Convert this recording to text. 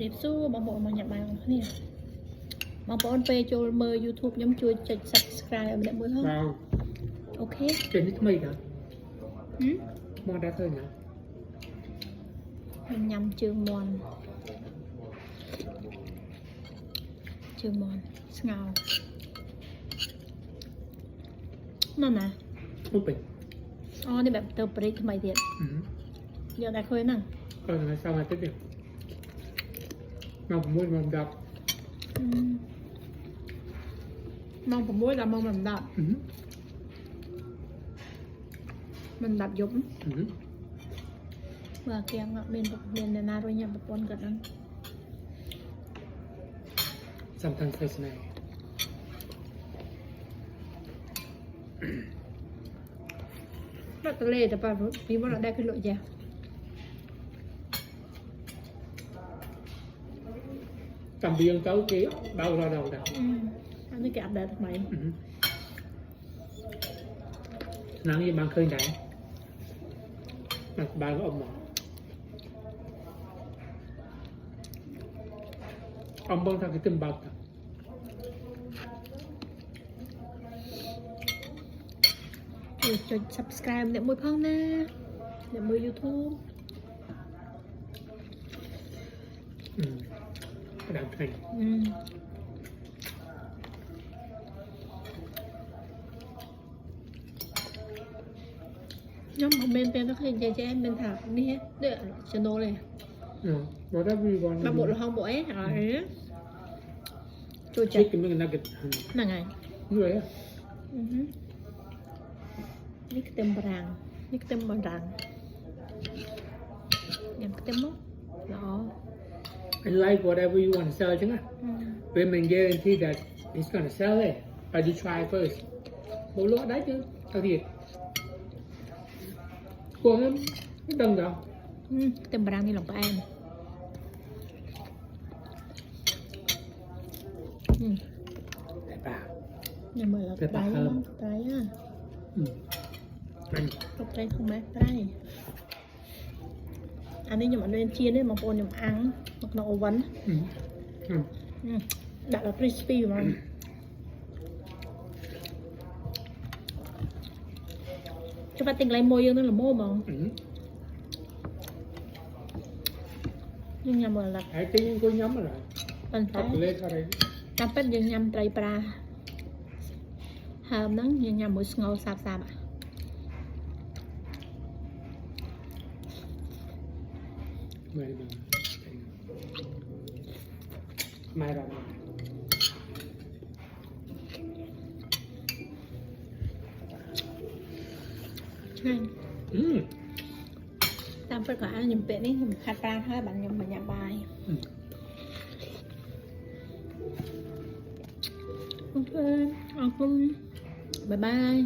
Điệp xu bọn bộ mà nhập bài nè bọn bộ pe cho mơ YouTube nhóm chui chạch subscribe để mới hơn Wow. ok Trên ít mây hả? Món đã thôi nhỉ? mình nhầm trường mòn ngào nó nè Úp bình. điแบบเติมปริทำไมเดียดgiờ đã khơi nè Còn là sao mà tiếp được? Mong muốn mong đọc. mongผมมุ้ยlà mong mình đập mình đập dũng và kem ngọc bên là na rồi nhập một con cận ăn Sometimes it's nice. rất là lê tập vào vì nó đây cái lội già Cầm biên tới kia đâu ra đầu đâu. anh ấy kẹp đẹp mày Nắng gì bằng khơi nãy. Mà bà có ông mà. Ông bông thằng cái tim bọc. cho subscribe để môi phong nè để môi YouTube Cái đàn thành. nhóm một bên nó hay dạy cho em bên thảo đi hết được channel này Whatever you want. mà bộ là không bộ ấy rồi chui chặt Chicken nugget. là ngày Như á. Ini ketemperang, yang ketemu, đó. I like whatever you want to sell chứ á. Women guarantee that it's gonna sell it. But you try first. Bộ lúa đấy chứ. Tao thiệt. Cuồng lắm. Cái đừng đâu. Ketemperang ni lompat em. Để bà. Nhưng mà là trái không? Trái á. Trái không mấy trái. Anh ấy nhưng mà lên chiên đấy mà bồn nhưng mà ăn hoặc là oven. Đã là crispy mà. Cho bạn tình lấy môi dương nó là mô mà. Nhưng nhầm là Hãy tính cô nhóm rồi. Bên trái Cam pet dương nhầm trái pra Hờm nắng dương nhầm mũi ngô sạp sạp ạ Mai rồi Cam pet có ăn nhầm pet ấy nhầm khát pra thôi bạn nhầm mà nhầm bài ok bye bye